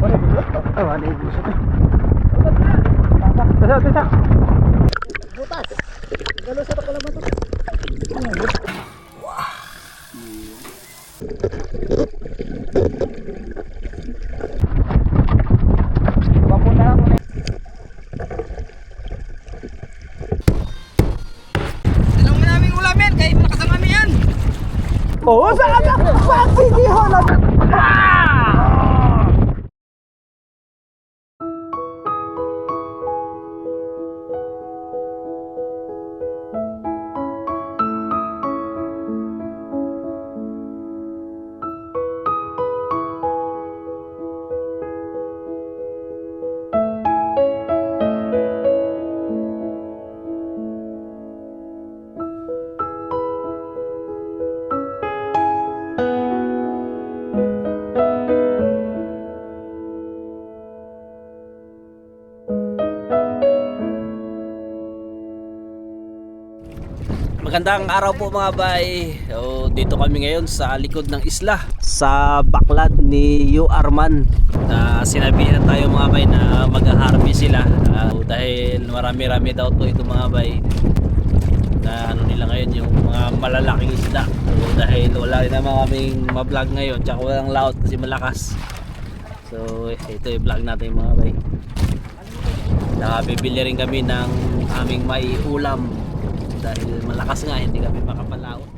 Wala yung gusto to. Tasa. Butas. Galo sa takala ba to? Wapon na ako. Tanong mo naming ulamin, kahit malakas ang amin yan. Oo, saan ka? Pagsisiho na! Magandang araw po mga bay. Dito kami ngayon sa likod ng isla, sa baklad ni Yu Arman. Sinabihan tayo mga bay na mag-harvest sila dahil marami-rami daw to ito mga bay. Na ano nila ngayon yung mga malalaking isda. Dahil wala rin naman kaming ma-vlog ngayon, tsaka walang laot kasi malakas. So ito yung vlog natin mga bay. Bibili rin kami ng aming may ulam dahil malakas nga, hindi kami makapalaot.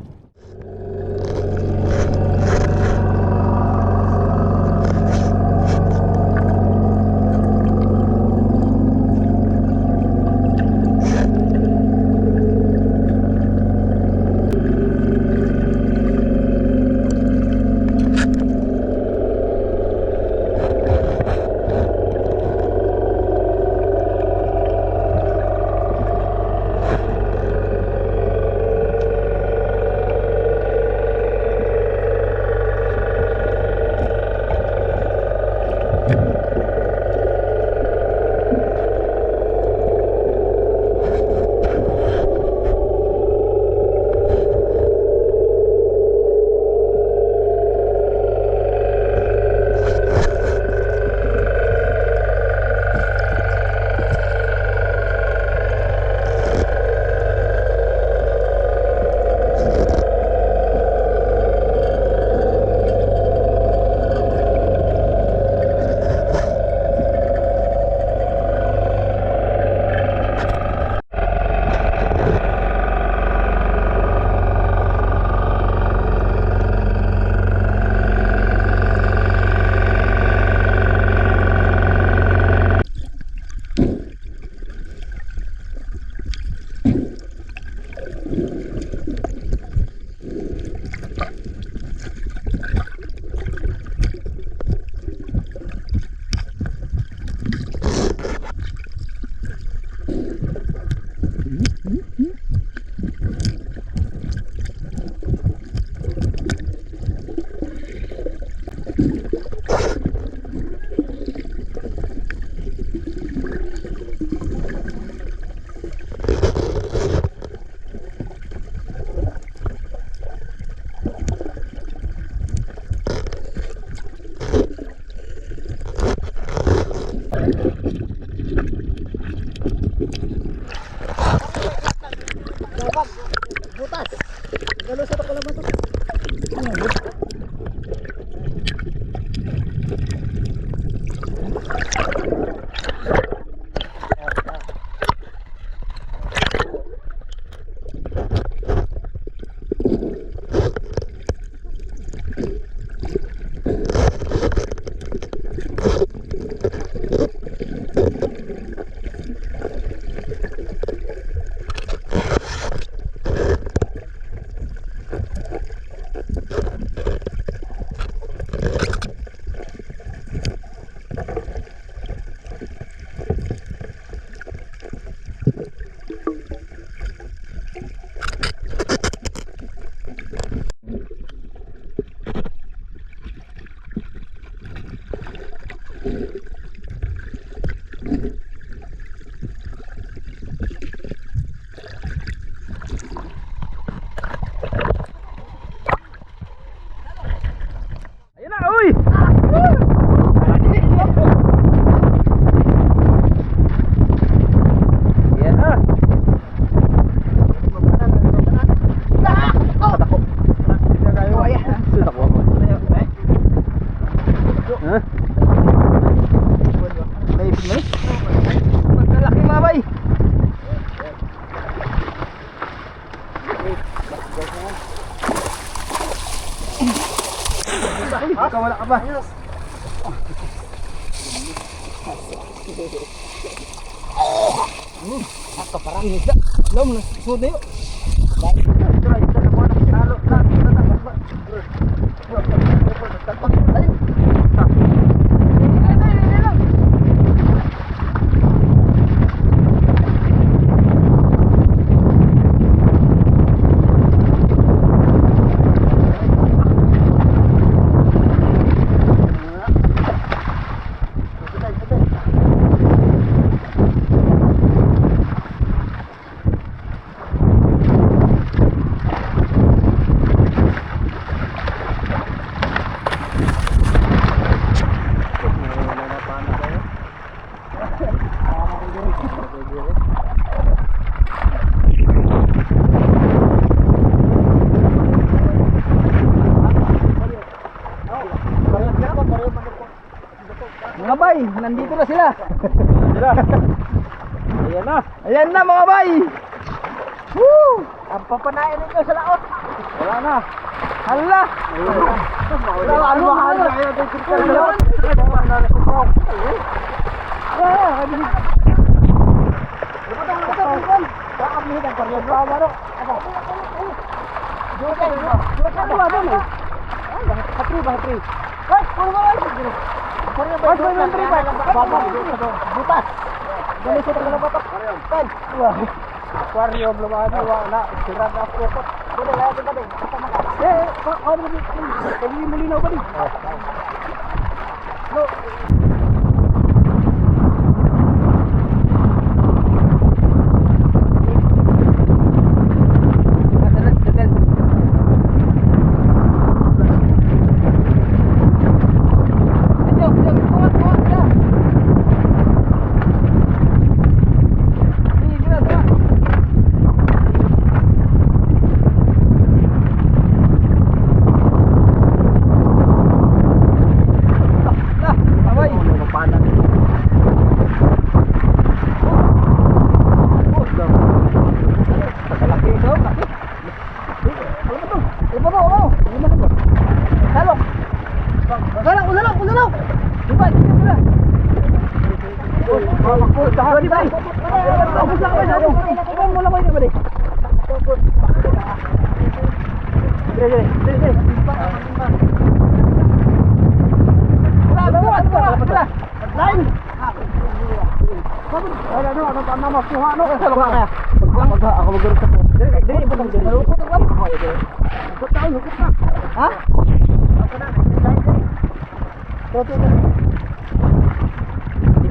Butas. Galo sa takala ba to? wala ka ba? Ako parang isda. Lom na susod na yun. Mga bay, nandito na sila. Ayan na. Ayan na mga bay. Woo! Ang papanain ninyo sa laot. Wala na. Hala. Wala na. Ano ba? Butas. Dali sa tanggal batok. Kan. Aquarium lumayan wala. Sirad ako ko. Dali lahat ka din. Ano ni? Kami mulinaw ba ni? No.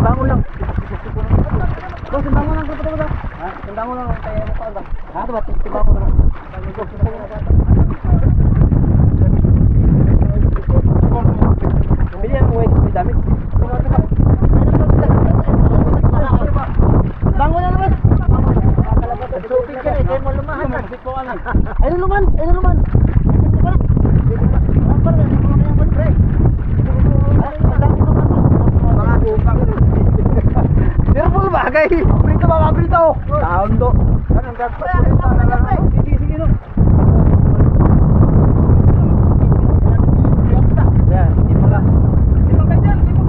Bangun lang. Bos, bangun lang betul-betul. Hah? Bangun lang kayak apa bang? Hah? Coba bangun lang. Bili yang wait, damit. Bangun lang, Bos. Tubig ka eh, mo lumahan. Ayun luman, ayun luman. Careful bagay. Prito ba prito? Taon do. Anong gagawin? Sige sige no. Yan, di pala. Di pa ganyan, di pa.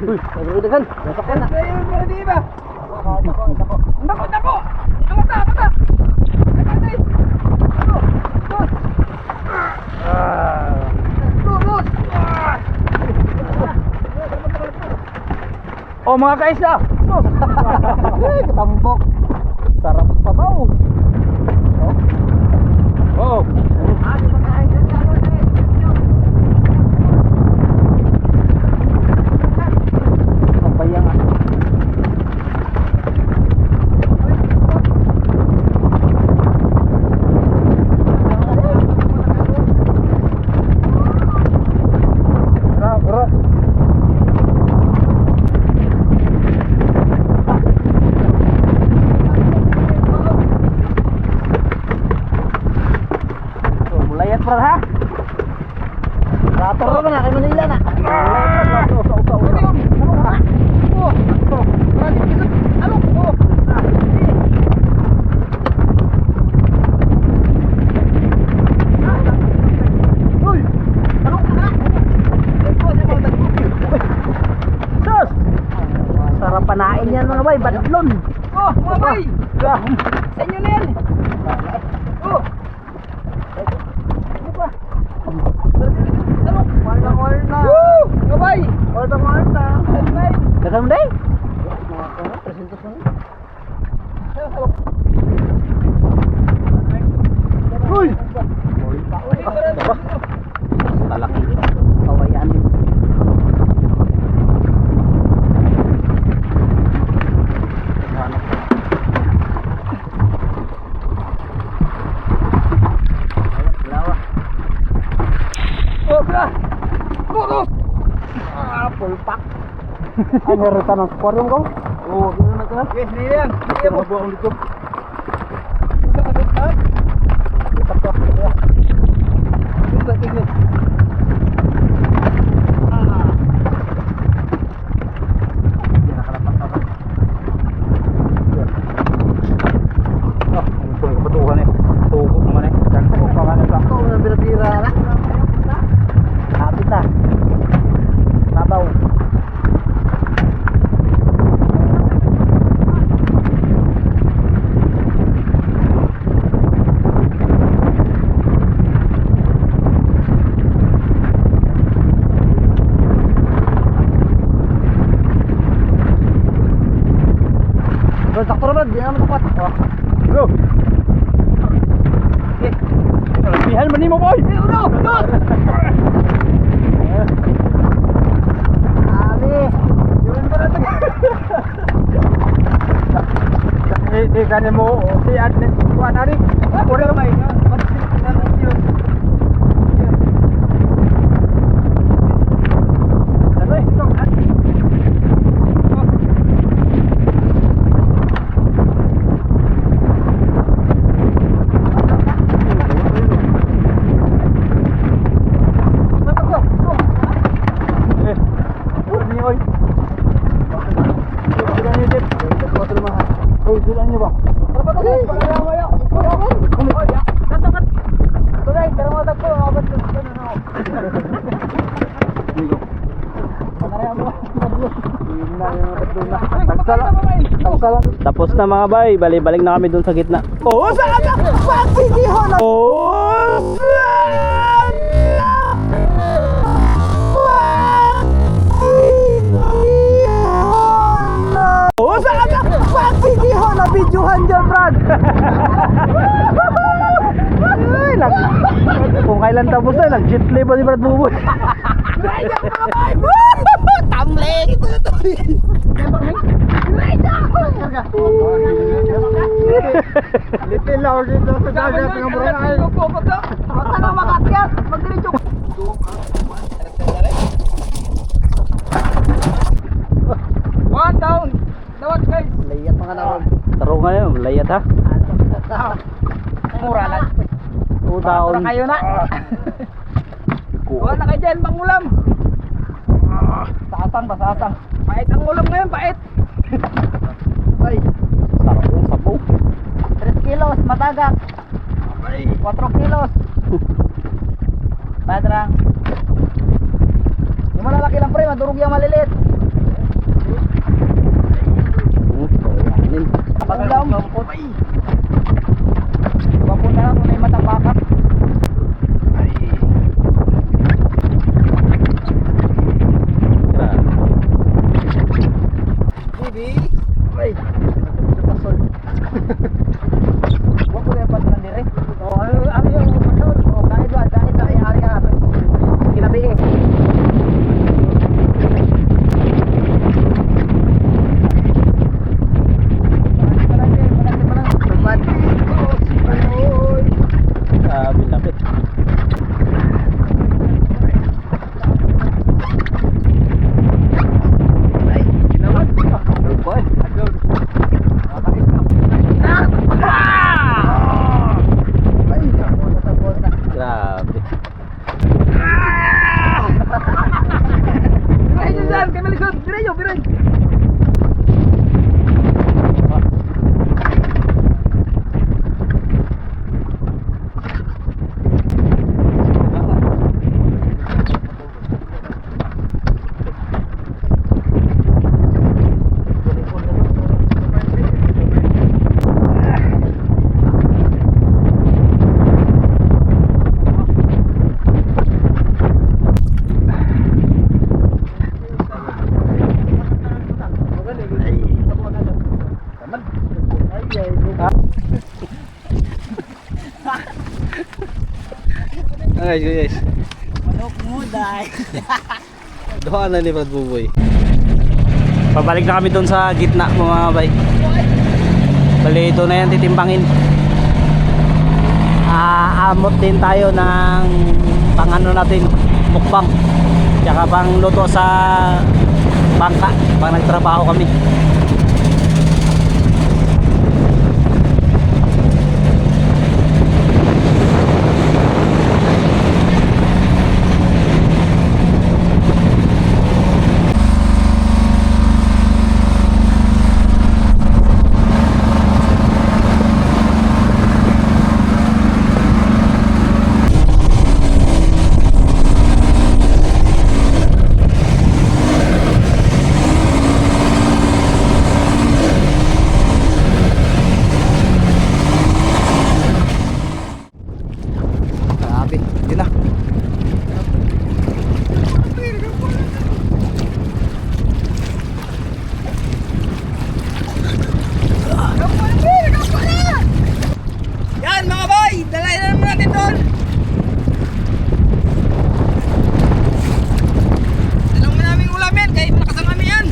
Uy, nagdagan. Nasakyan na. Pero di ba? Nako, nako! Ito mata, mata! Oh mga kaisla. Ketambok. Sarap sabaw. Oh. Pabayang ah. Bro. Mulayat bro ha. Rator ka na kay Manila na. Sarap panain yan mga bay, badlon. Oh, mga bay! Sa inyo na yan! Oh! Woo! Mga bay! Dagan mo day? Uy! Talaki. Kawayan. Oh, bra! Go! Full pack. Ay, meron ka ng aquarium ko? Oo, gano'n na ka? Yes, hindi yan! Hindi yan! Mabuang dito. Ha? Dito ko. Tingnan. Hindi nakalapak ka ba? Oh, ito yung kapatuhan eh. Tugo naman eh. Tugo pa ka na sa ako. Bira-bira na. Kapit na. Nabaw. Bro, sakto na bro, di naman tapat. Bro. Okay. Bihan mo ni mo boy. Bro! Ali. Yun ba natin? Di kanya mo si Adne. Kuan ari. Pura ka ba? Tapos na mga bay, balik na kami dun sa gitna. Oh, saan ka? Pagsisihan na! Oh! Oh, saan ka? Pagsisihan na! Videohan dyan, Brad! Ay, kung kailan tapos na, nag-jitli pa si Brad Buboy. Tamling! Little lang dito sa dagat ng Brunei. Huwag ka na makakyat. Magdiretso ka. One down! Dawat guys! Layat mga nakon. Taro nga yun, layat ha. Mura lang. 2 down. Kayo na! Wala kayo dyan, pangulam! Saasang ba? Saasang. Pait ang ulam ngayon, pait! Ay. Sarap yung sabaw. 3 kilos, matagak. 4 kilos. Padrang. Yung malalaki lang pre, madurog yung maliliit. Guys, guys. Manok mo, day. Doon na ni Brad Buboy. Pabalik na kami doon sa gitna mga bay. Bali ito na yan titimbangin. Aamot din tayo ng pangano natin, mukbang. Tsaka pang luto sa bangka pag nagtrabaho kami. Grabe, yun na. Yan mga boy, dalay na naman natin doon. Dalawang mo namin ulam yan, kahit makasama kami yan.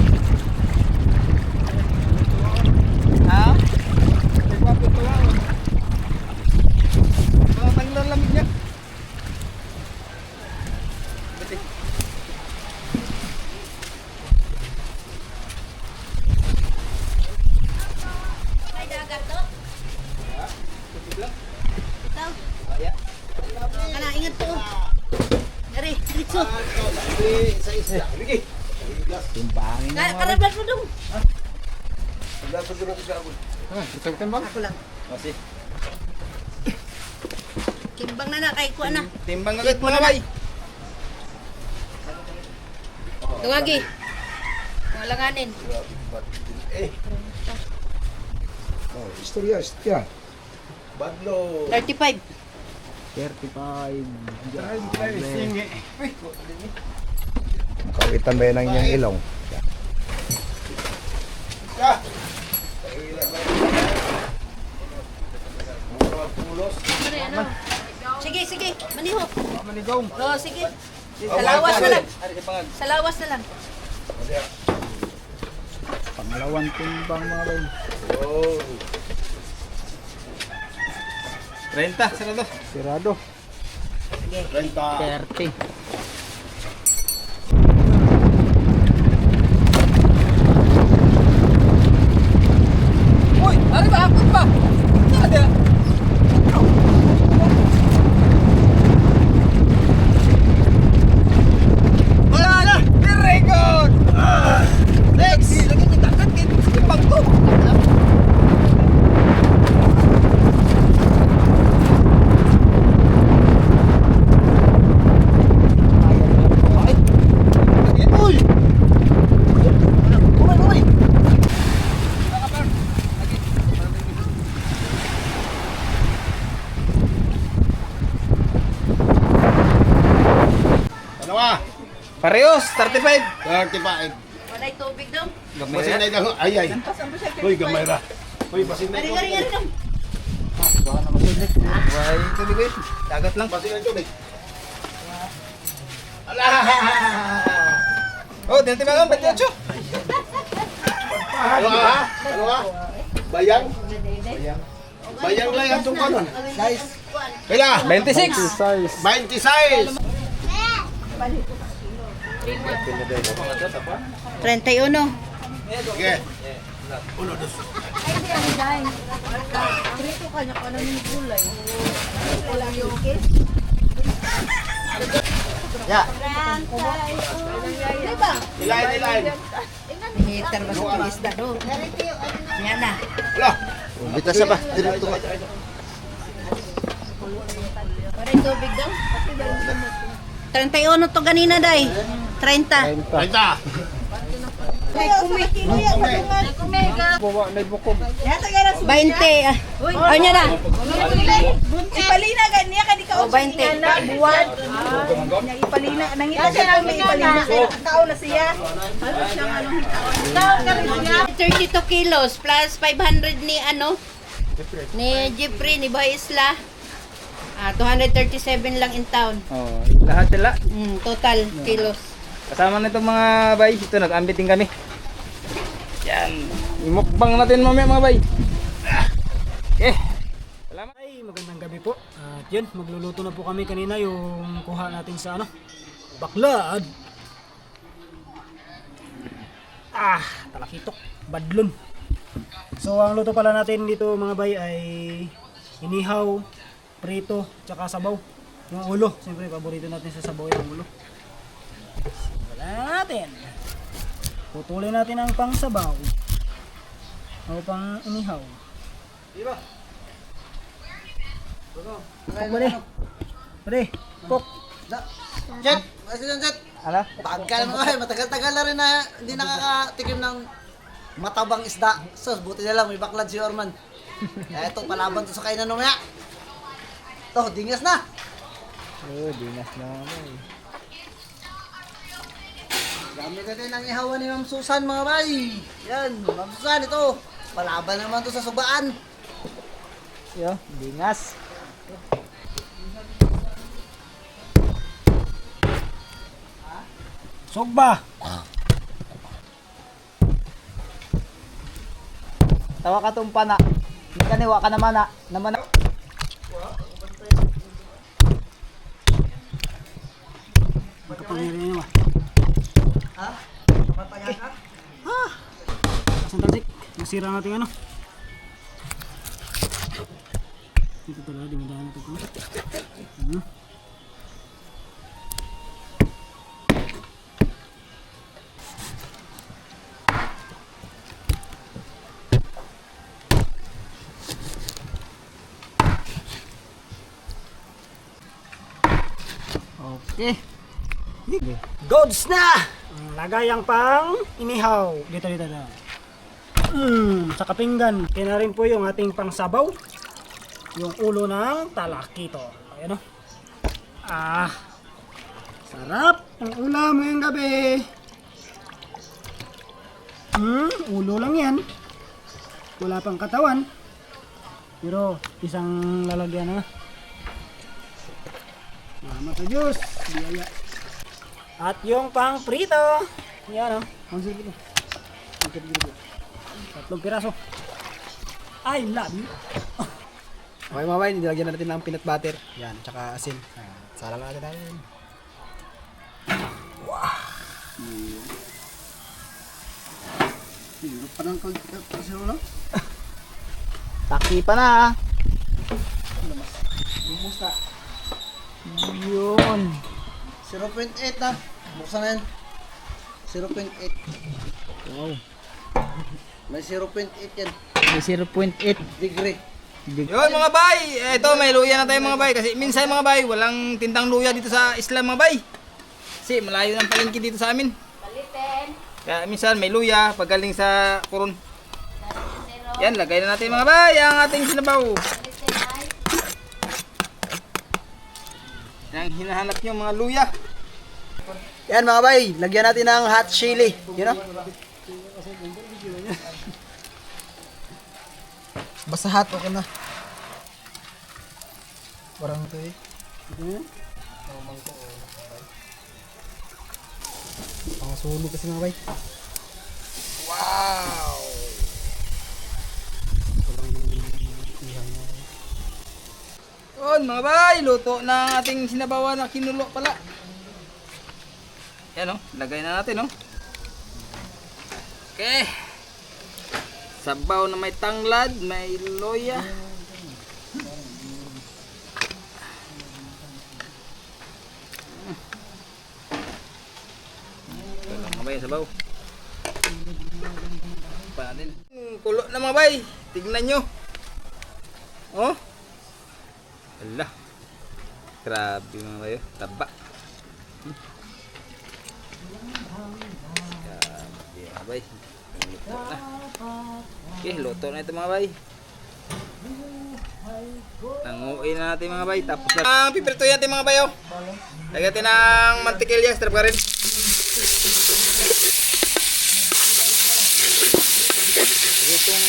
Ha? Mga pandan lamig niya. Kana ingat po. Dari, diretso. Timbangin. Karablan mo dong. Timbang? Ako lang. Kasi. Kimbang na kay kuha na. Timbang agad mga boy. Dungagi. Malanganin. Istorya. 35. 35. Kawitan ba yan ang inyong ilong? Sige, sige. Maniho. Manigong. Oh, sige. Sa lawas na lang. Sa lawas na lang. Pangalawang timbang mga bay. 30, sarado. Sirado. 30. Uy, ano ba? Akot pa. Ada. Wala na. Very good. Next. Lagi kita dagat kay timbang ko. Uy. Umay. Parehos, 35. 35. Walay tubig dong. Basin na lang. Ay, ay. Uy, gamay ra. Uy, basin na. Gari dong. Why, tubig ko yun. Dagat lang. Basin na tubig. Ala! Oh, dinati ba lang? 28. Ano ha? Ano ha? Bayang? Bayang lang ang tungkanon. Guys, Kaya? 26. 26. 31. Sige. Ilain. Hitan ba sa isda do? Yan na. Ala! Bita sa ba? Dito ka. Walay tubig dong. 31 to ganina day. 30. 30. Ay, kumikilo yan. Bawa na bukom. 20. Ano niya na? Ipalina ganyan ka di ka O, 20. buwan. Ipalina nangita siya may ipalina kao na siya. 32 kilos plus 500 ni ano? Ni Jeffrey ni Boy Isla. 237 lang in town. Oh, lahat sila. Total kilos. Kasama na itong mga bay. Ito, nag-ambit din kami. Yan. Imukbang natin mamaya mga bay. Okay. Salamat. Ay, magandang gabi po. At yun, magluluto na po kami kanina yung kuha natin sa baklad. Talakitok, badlon. So, ang luto pala natin dito mga bay ay inihaw, prito, tsaka sabaw. Yung ulo, siyempre paborito natin sa sabaw yung ulo. Wala natin. Putulin natin ang pang sabaw. O pang inihaw. Diba? Pok ba Pare, pok. Jet! President Jet! Ano? Tagal mo eh. Matagal-tagal na rin na hindi nakakatikim ng matabang isda. Sus, buti na lang may baklad si Orman. Eto, palaban to sa kainan mamaya. To, dingas na. Oh, dinas na bay. Gamit natin ang ihawan ni Ma'am Susan mga bay. Yan, Ma'am Susan ito. Palaban naman to sa subaan. Yo, dingas. Sugba. Tawa ka tumpa na. Hindi ka niwa ka naman na. Naman na. Makapangyarihan nyo Ha? Kapatayan ka? Asan talsik? Nasira natin Dito talaga, dimadahan natin ito. Okay. Goods na! Lagay ang pang inihaw. Dito. Sa kapinggan. Kaya na rin po yung ating pang sabaw. Yung ulo ng talakito. Ayan o. Sarap ang ulam ngayong gabi. Ulo lang yan. Wala pang katawan. Pero isang lalagyan na. Salamat sa Diyos. Biyaya. At yung pang prito. Yan o. Ang silip ito. Tatlong piraso. I love you. Okay mga bay, nilagyan natin ng peanut butter. Yan, tsaka asin. Salang natin natin. Hirap pa ng kasi ulo. Taki pa na. Yun. 0.8 na. Buksan na yan. 0.8. Wow. May 0.8 yan. May 0.8. Degree. Yun mga bay. Ito may luya na tayo mga bay. Kasi minsan mga bay, walang tindang luya dito sa isla mga bay. Kasi malayo ng palengke dito sa amin. Kaya minsan may luya pagaling sa kurun. Yan, lagay na natin mga bay ang ating sinabaw. Yang hinahanap nyo mga luya. Yan mga bay, lagyan natin ng hot chili. You know? Basta hot, okay na. Parang ito eh. Ang sunog kasi mga bay. Wow! Yun mga bay, luto na ating sinabawan na kinulo pala. Yan o, lagay na natin o. Okay. Sabaw na may tanglad, may loya. Ito lang mga bay, sabaw. Pa natin. Kulo na mga bay, tignan nyo. Oh. Ala. Grabe mga bayo, taba. Grabe mga bay. Luto na. Okay, luto na ito mga bay. Tanguin na natin mga bay. Tapos na. Ang pipirito natin mga bayo. Lagyan natin ng mantikilya, strap ka rin. Itong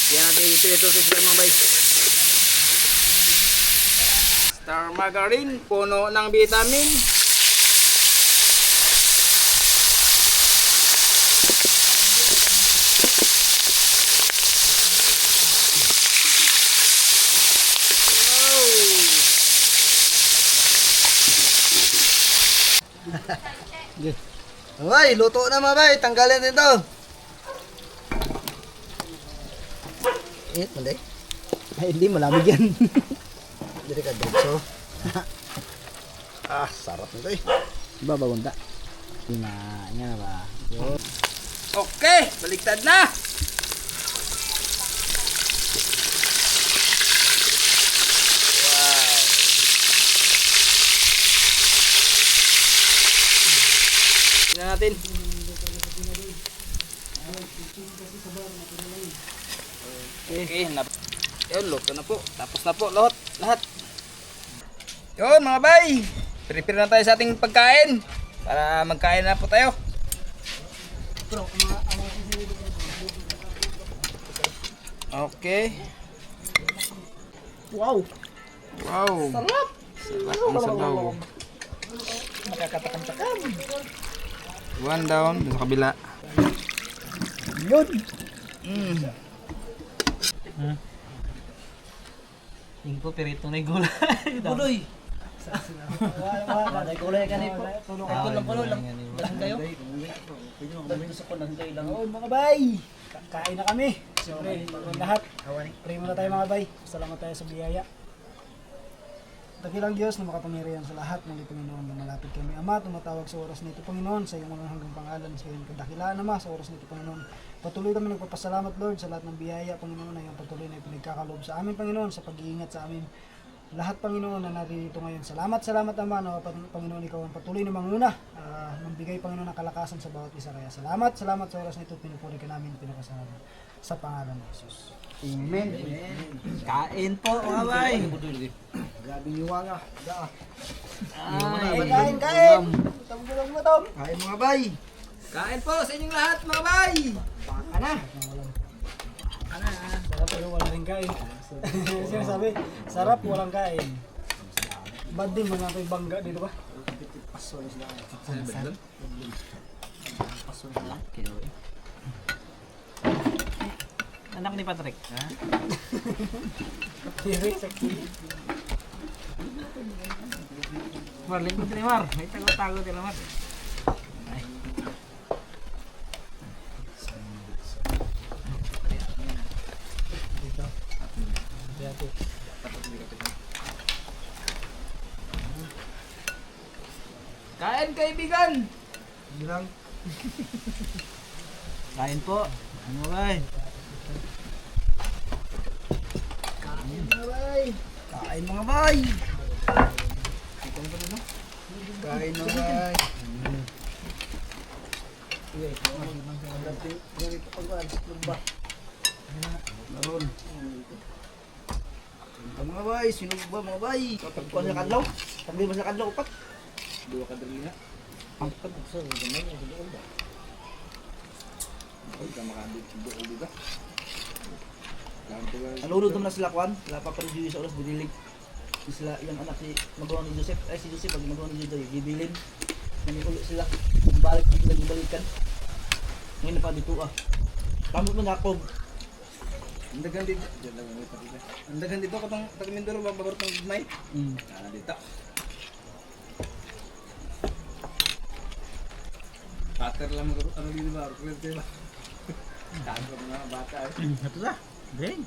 Yan natin ito sa isla mga bay. Star margarine, puno ng vitamin. Ay, luto na mga bay. Tanggalin dito. Mali. Ay, hindi, malamig yan. Dili ka dito. Sarap nito eh. Diba, bagunta? Hindi na ba? Okay, baliktad na. Tingnan natin. Okay, yun, luto na po. Tapos na po, lahat. Yun mga bay, prepare na tayo sa ating pagkain. Para magkain na po tayo. Okay. Wow! Wow. Sarap ang sabaw. Makakatakam-takam. One down, dun sa kabila. Yun! Tingin ko pirito na yung gulay. Guloy. May gulay ka na po. Pulo lang. Dahan kayo. Gusto ko lang kayo lang. Oo, mga bay! Kain na kami. Siyempre, lahat. Pray muna tayo mga bay. Salamat tayo sa biyaya. Dakilang Diyos na makapangyarihan sa lahat ng Panginoon na malapit kami Ama, tumatawag sa oras nito Panginoon sa iyong mga hanggang pangalan sa iyong kadakilaan Ama sa oras nito Panginoon. Patuloy kami nagpapasalamat Lord sa lahat ng biyaya Panginoon na iyong patuloy na ipinagkakaloob sa amin Panginoon sa pag-iingat sa amin. Lahat Panginoon na naririto ngayon. Salamat Ama na Panginoon ikaw ang patuloy na manguna. Magbigay Panginoon ng kalakasan sa bawat isa kaya. Salamat sa oras nito pinupuri ka namin pinakasalamat sa pangalan ng Jesus. Amen. Kain po mga bay. Grabe niwa nga. Kain. Tawag mo Tom. Kain mga bay. Kain po sa inyong lahat mga bay. Sarap pero wala rin kain. Sinasabi, sarap walang kain. Bad din mga ito bangga dito ba? Anak ni Patrick. Ha? Tiri, sakti. Mar, lingkod ni Mar. May tago-tago din Mar. Kain kaibigan. Kain po. Ano bay? Kain mga bay. Kain mga bay. Mga bay, sinug ba mga bay? Pagkuhan sa kadlaw? Pagdi ba sa kadlaw upat? Dua ka dali na. Ang pagkuhan sa gamay ang doon ba? Ay, ka makandit doon ba? Nalulod naman na sila Kwan, wala pa rin sa oras binilig. Sila yung anak si magawa ni Joseph, ay si Joseph pag magawa ni Joseph, gibilin. Nangiulo sila, balikan. Ngayon na pa dito Pamot mo na ako. Ang dagan dito. Ang dagan dito katong taga Mindoro ba babar tong gimay? Dito. Pater lang mag ano dito ba? Kuwerte ba? Tago mga bata. Ito sa. Ding.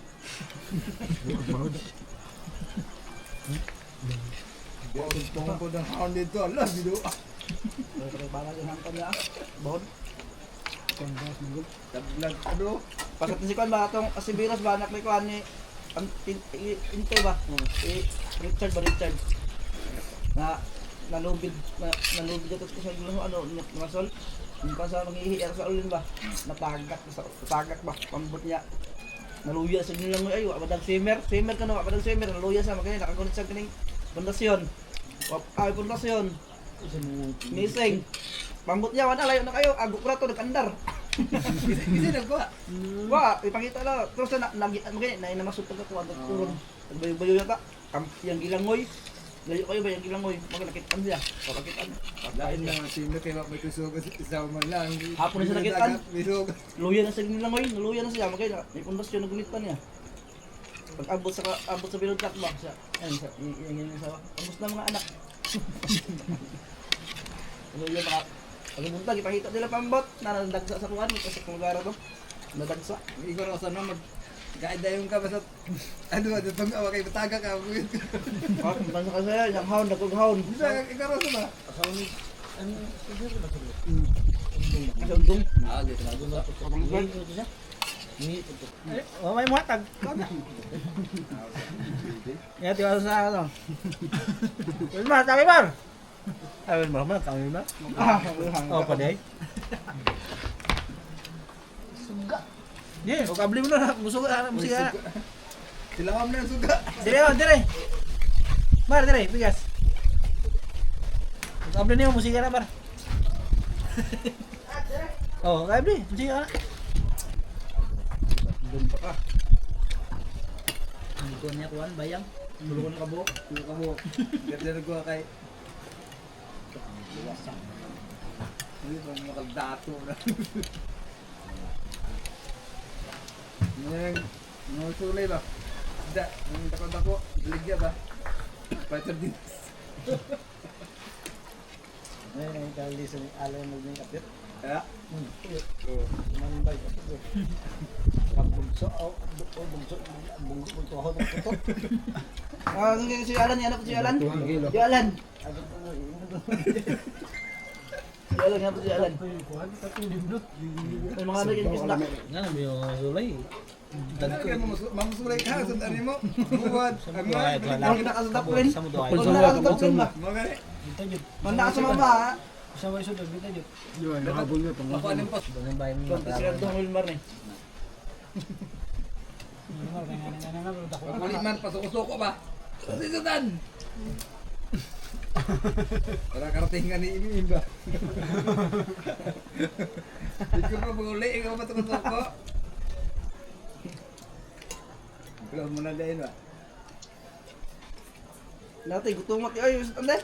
Tungkol ko ng hound dito. Allah, dito. Pero para yung hangkan niya Bahon. Tablag ano? Pasat si Kwan ba itong asibiros ba anak ni Kwan ni Inte ba? Richard. Na nalubid ito ko sa mga sol. Yung pa sa manghihiyar sa ulin ba? Natagak ba? Pambot niya. Naluya sa nilang mo ayo, abadang swimmer ka no, abadang swimmer, naluya sa magkaya nakagunit sa kining pundasyon. Pundasyon. Missing. Pambot niya wala layo na kayo, agok ra to nagandar. Kasi nagkuha. Wah, ipakita na. Terus na nainamasot ka kuha ng kurong. Bayo-bayo yata. Yang gilangoy. Layo kayo ba yung gilangoy? Maglakitan siya. Pakakitan. Lain lang ang sino kaya may kusugas isa man lang. Hapon na siya nakitaan. Bisugas. Luya na sa gilangoy. Naluya na siya. Magkaya may pundasyon na gulit pa niya. Pag abot sa bilog takbak siya. Ayun siya. Yung sawa. Amos na mga anak. Naluya pa. Pag buntag, ipakita nila pambot. Nadagsa sa kuwan. Kasi kung gara to. Nadagsa. Igor ako sana mag gaida yung ka basta ano itong awa kay bataga ka. Bangsa ka siya. Yung haon. Nagkog-haon. Igor ako sana. Kasi undong. Ah, dito na gulo. Oh, may muhatag. Ya, tiwala sa ano. Wilmar, kami Mar. Ay, Wilmar, kami Mar. Oh, paday. Suga. Ye, o kabli mo na, musika. Silawam na yung suga. Dire. Mar, dire, bigas. O kabli niyo, musika na, Mar. Oh, kabli, musika na. Doon pa ka. Hindi ko niya kuhan, bayang. Tulungan ka buhok. Ganda nagkuha kay hindi pa makaldato na. Mga sulay ba? Hindi, ang dako-dako, baligya ba? Fighter din. Ngayon, ang kali sa alay mo ng kapit. Kaya? Manbay ka po. Pagbugso, bugso ako ng puto. Si Alan, yan ako si Alan. Si Alan. Si Alan, yan po si Alan. May mga naging isla. Nga na yung sulay. Mamusulay ka, sundanin mo. Buwad. Ang kinakasadap ko rin. Sa mo doon. Ang kinakasadap ko rin ba? Mga Manda sa mama ha. Isa ba iso doon, bita jud. makuha ng pas. Doon yung bayan mo. Konti sila doon Wilmar ni. Makulit man, pasok-usoko ba? Sisutan! Para karating nga ni Imin ba? Hindi ko pa pag-uli, ikaw pasok-usoko. Ikaw muna dahil ba? Natin, gutumat. Ay, ande.